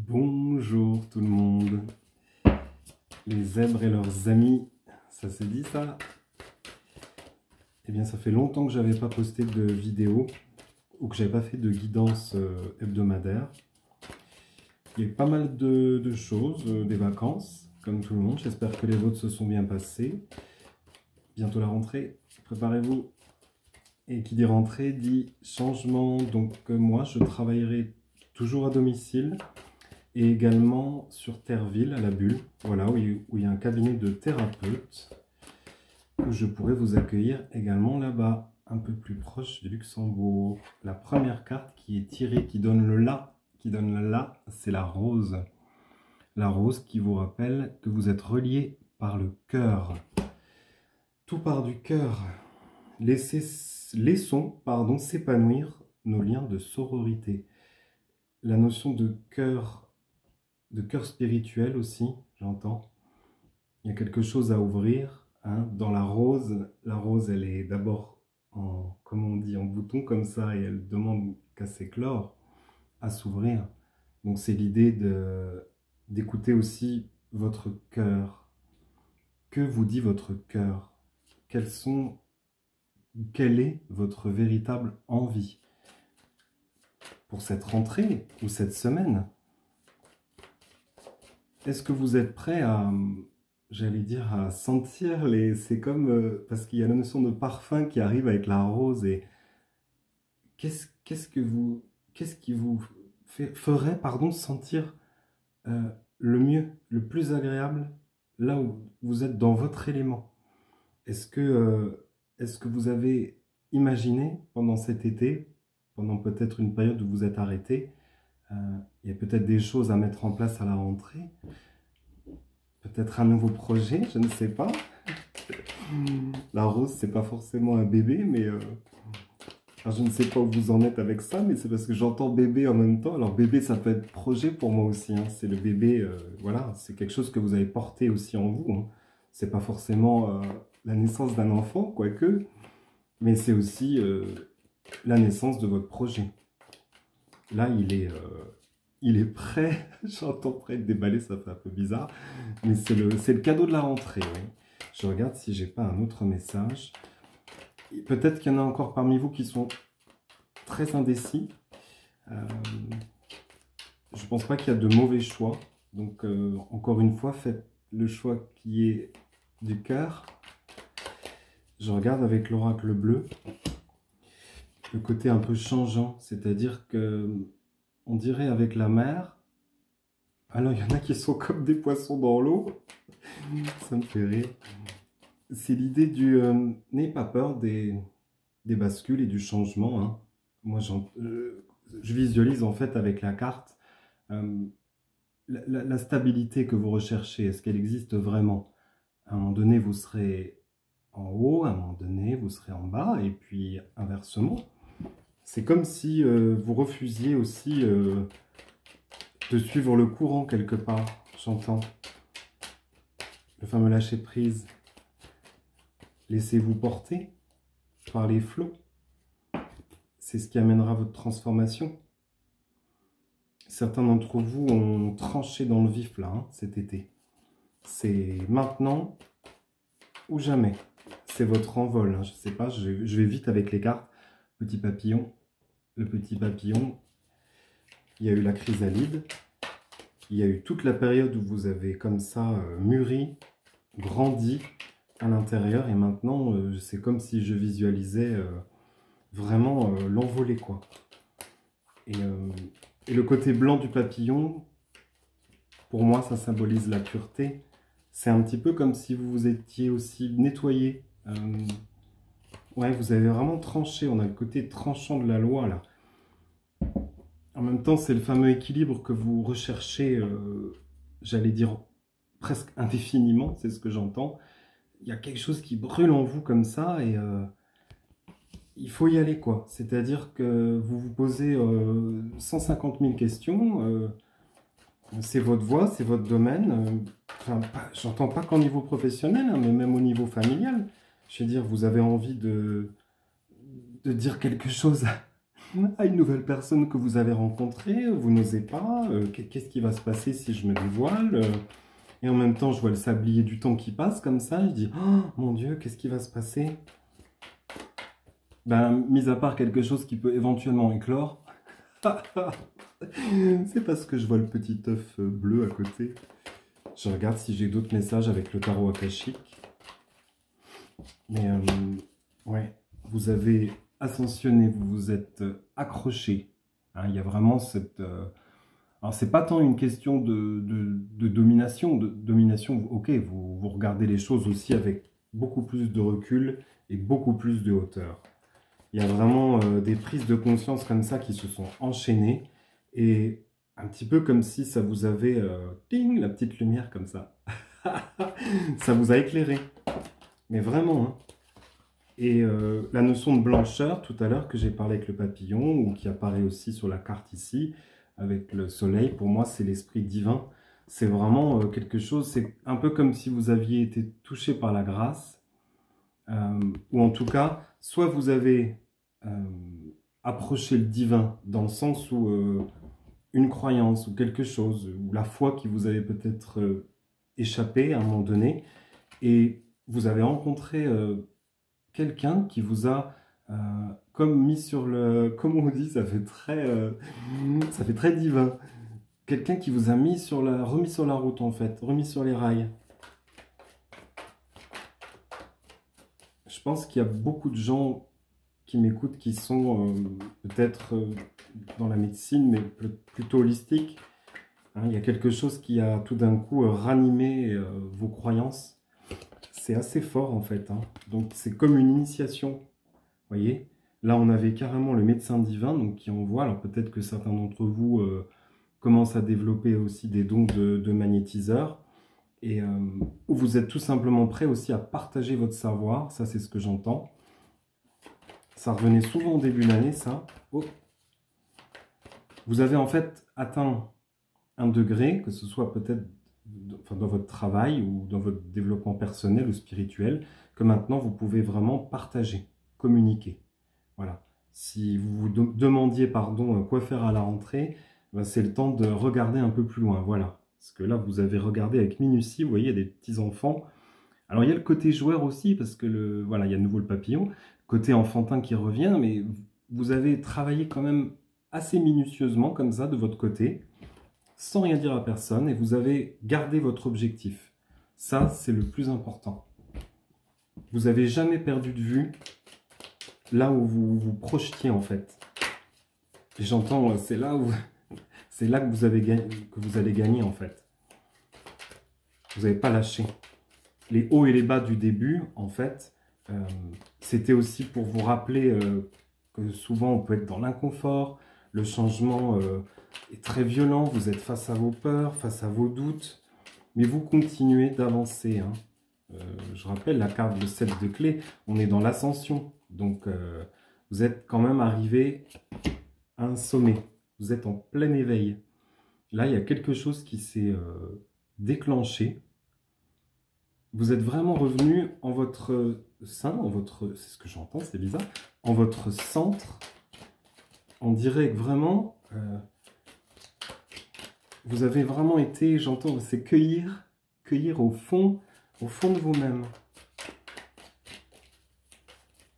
Bonjour tout le monde, les zèbres et leurs amis, ça s'est dit ça? Eh bien ça fait longtemps que j'avais pas posté de vidéo ou que j'avais pas fait de guidance hebdomadaire. Il y a eu pas mal de choses, des vacances, comme tout le monde, j'espère que les vôtres se sont bien passés. Bientôt la rentrée, préparez-vous. Et qui dit rentrée dit changement, donc moi je travaillerai toujours à domicile. Et également sur Terreville, à la Bulle, voilà, où il y a un cabinet de thérapeute, où je pourrais vous accueillir également là-bas, un peu plus proche du Luxembourg. La première carte qui est tirée, qui donne le là, c'est la rose. La rose qui vous rappelle que vous êtes relié par le cœur. Tout part du cœur. Laissons s'épanouir nos liens de sororité. La notion de cœur spirituel aussi, j'entends. Il y a quelque chose à ouvrir. Hein. Dans la rose, elle est d'abord en, comme on dit, en bouton comme ça, et elle demande qu'à s'éclore, à s'ouvrir. Donc c'est l'idée d'écouter aussi votre cœur. Que vous dit votre cœur? Quelle est votre véritable envie pour cette rentrée ou cette semaine? Est-ce que vous êtes prêt à, j'allais dire, à sentir les... C'est comme... parce qu'il y a la notion de parfum qui arrive avec la rose. Et qu'est-ce qui vous ferait sentir le mieux, le plus agréable, là où vous êtes dans votre élément? Est-ce que vous avez imaginé pendant cet été, pendant peut-être une période où vous êtes arrêté, il y a peut-être des choses à mettre en place à la rentrée, peut-être un nouveau projet, je ne sais pas. La rose, c'est pas forcément un bébé, mais alors je ne sais pas où vous en êtes avec ça, mais c'est parce que j'entends bébé en même temps. Alors bébé, ça peut être projet pour moi aussi, hein. C'est le bébé, voilà, c'est quelque chose que vous avez porté aussi en vous, hein. C'est pas forcément la naissance d'un enfant, quoique, mais c'est aussi la naissance de votre projet. Là, il est prêt, j'entends prêt de déballer, ça fait un peu bizarre, mais c'est le cadeau de la rentrée. Oui. Je regarde si j'ai pas un autre message. Peut-être qu'il y en a encore parmi vous qui sont très indécis. Je pense pas qu'il y a de mauvais choix. Donc, encore une fois, faites le choix qui est du cœur. Je regarde avec l'oracle bleu. Le côté un peu changeant, c'est-à-dire que on dirait avec la mer. Alors, il y en a qui sont comme des poissons dans l'eau. Ça me fait rire. C'est l'idée du... n'ayez pas peur des bascules et du changement. Hein. Moi, je visualise en fait avec la carte la stabilité que vous recherchez. Est-ce qu'elle existe vraiment? À un moment donné, vous serez en haut, à un moment donné, vous serez en bas, et puis inversement. C'est comme si vous refusiez aussi de suivre le courant quelque part, j'entends. Le fameux lâcher prise. Laissez-vous porter par les flots. C'est ce qui amènera votre transformation. Certains d'entre vous ont tranché dans le vif là, hein, cet été. C'est maintenant ou jamais. C'est votre envol. Hein. Je ne sais pas, je vais vite avec les cartes. Petit papillon. Le petit papillon. Il y a eu la chrysalide. Il y a eu toute la période où vous avez comme ça mûri, grandi à l'intérieur. Et maintenant, c'est comme si je visualisais vraiment l'envoler, quoi. Et le côté blanc du papillon, pour moi, ça symbolise la pureté. C'est un petit peu comme si vous vous étiez aussi nettoyé. Ouais, vous avez vraiment tranché. On a le côté tranchant de la loi, là. En même temps, c'est le fameux équilibre que vous recherchez, j'allais dire, presque indéfiniment. C'est ce que j'entends. Il y a quelque chose qui brûle en vous comme ça et il faut y aller, quoi. C'est-à-dire que vous vous posez 150 000 questions. C'est votre voie, c'est votre domaine. Enfin, j'entends pas qu'en niveau professionnel, hein, mais même au niveau familial. Je veux dire, vous avez envie de dire quelque chose à une nouvelle personne que vous avez rencontrée, vous n'osez pas, qu'est-ce qui va se passer si je me dévoile et en même temps, je vois le sablier du temps qui passe comme ça, je dis, oh mon Dieu, qu'est-ce qui va se passer? Ben, mis à part quelque chose qui peut éventuellement éclore, c'est parce que je vois le petit œuf bleu à côté. Je regarde si j'ai d'autres messages avec le tarot akashique. Mais ouais, vous avez ascensionné, vous vous êtes accroché. Hein, il y a vraiment cette... alors, c'est pas tant une question de domination. Domination, ok, vous regardez les choses aussi avec beaucoup plus de recul et beaucoup plus de hauteur. Il y a vraiment des prises de conscience comme ça qui se sont enchaînées et un petit peu comme si ça vous avait... ting, la petite lumière comme ça. Ça vous a éclairé. Mais vraiment, hein. Et la notion de blancheur, tout à l'heure, que j'ai parlé avec le papillon, ou qui apparaît aussi sur la carte ici, avec le soleil, pour moi, c'est l'esprit divin. C'est vraiment quelque chose, c'est un peu comme si vous aviez été touché par la grâce, ou en tout cas, soit vous avez approché le divin, dans le sens où une croyance, ou quelque chose, ou la foi qui vous avait peut-être échappé à un moment donné, et vous avez rencontré... quelqu'un qui vous a comme mis sur le... Comme on dit, ça fait très divin. Quelqu'un qui vous a remis sur la route en fait, remis sur les rails. Je pense qu'il y a beaucoup de gens qui m'écoutent qui sont peut-être dans la médecine, mais plutôt holistique. Hein, il y a quelque chose qui a tout d'un coup ranimé vos croyances. C'est assez fort en fait. Hein. Donc c'est comme une initiation. Voyez, là on avait carrément le médecin divin donc qui envoie. Alors peut-être que certains d'entre vous commencent à développer aussi des dons de magnétiseurs et où vous êtes tout simplement prêt aussi à partager votre savoir. Ça c'est ce que j'entends. Ça revenait souvent au début de l'année ça. Oh. Vous avez en fait atteint un degré, que ce soit peut-être dans votre travail ou dans votre développement personnel ou spirituel, que maintenant vous pouvez vraiment partager, communiquer. Voilà. Si vous vous demandiez pardon, quoi faire à la rentrée, ben c'est le temps de regarder un peu plus loin. Voilà. Parce que là, vous avez regardé avec minutie, vous voyez, il y a des petits-enfants. Alors, il y a le côté joueur aussi, parce que voilà, il y a de nouveau le papillon, côté enfantin qui revient, mais vous avez travaillé quand même assez minutieusement, comme ça, de votre côté, sans rien dire à personne, et vous avez gardé votre objectif. Ça, c'est le plus important. Vous n'avez jamais perdu de vue là où vous vous projetiez en fait. Et j'entends, c'est là que vous allez gagner en fait. Vous n'avez pas lâché. Les hauts et les bas du début, en fait, c'était aussi pour vous rappeler que souvent on peut être dans l'inconfort, le changement est très violent, vous êtes face à vos peurs, face à vos doutes, mais vous continuez d'avancer. Hein. Je rappelle la carte de 7 de clé, on est dans l'ascension, donc vous êtes quand même arrivé à un sommet, vous êtes en plein éveil. Là, il y a quelque chose qui s'est déclenché. Vous êtes vraiment revenu en votre sein, c'est ce que j'entends, c'est bizarre, en votre centre. On dirait que vraiment, vous avez vraiment été, j'entends, c'est cueillir au fond de vous-même.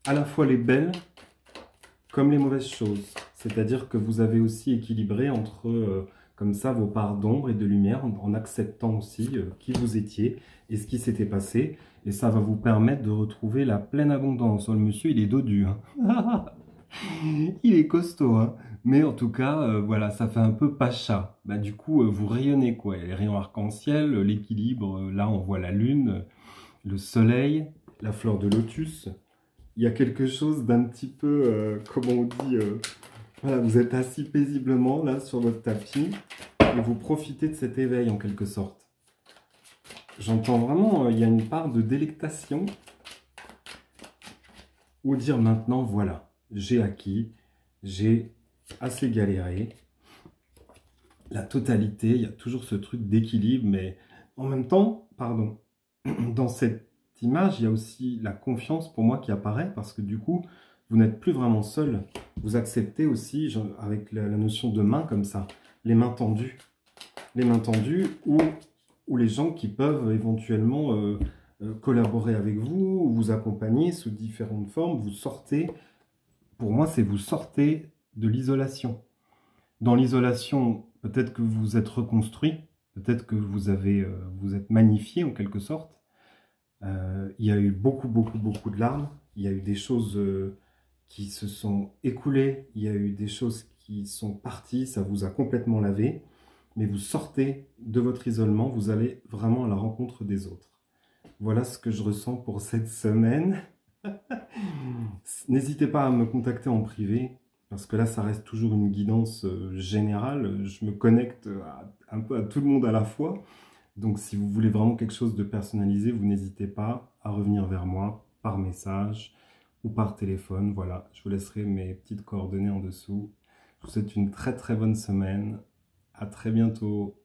À la fois les belles comme les mauvaises choses. C'est-à-dire que vous avez aussi équilibré entre, comme ça, vos parts d'ombre et de lumière, en acceptant aussi qui vous étiez et ce qui s'était passé. Et ça va vous permettre de retrouver la pleine abondance. Oh, le monsieur, il est dodu. Hein. Il est costaud. Hein. Mais en tout cas, voilà, ça fait un peu pacha. Bah, du coup, vous rayonnez, quoi. Les rayons arc-en-ciel, l'équilibre. Là, on voit la lune, le soleil, la fleur de lotus. Il y a quelque chose d'un petit peu, comment on dit, voilà, vous êtes assis paisiblement là sur votre tapis et vous profitez de cet éveil en quelque sorte. J'entends vraiment, il y a une part de délectation ou dire maintenant, voilà, j'ai acquis, j'ai assez galéré. La totalité, il y a toujours ce truc d'équilibre, mais en même temps, pardon, dans cette image, il y a aussi la confiance pour moi qui apparaît parce que du coup, vous n'êtes plus vraiment seul. Vous acceptez aussi, avec la notion de main comme ça, les mains tendues. Les mains tendues ou les gens qui peuvent éventuellement collaborer avec vous, ou vous accompagner sous différentes formes. Vous sortez, pour moi, c'est vous sortez de l'isolation. Dans l'isolation, peut-être que vous êtes reconstruit, peut-être que vous êtes magnifié en quelque sorte. Il y a eu beaucoup de larmes. Il y a eu des choses qui se sont écoulées. Il y a eu des choses qui sont parties. Ça vous a complètement lavé. Mais vous sortez de votre isolement. Vous allez vraiment à la rencontre des autres. Voilà ce que je ressens pour cette semaine. N'hésitez pas à me contacter en privé, parce que là, ça reste toujours une guidance générale. Je me connecte un peu à tout le monde à la fois. Donc, si vous voulez vraiment quelque chose de personnalisé, vous n'hésitez pas à revenir vers moi par message ou par téléphone. Voilà, je vous laisserai mes petites coordonnées en dessous. Je vous souhaite une très bonne semaine. À très bientôt.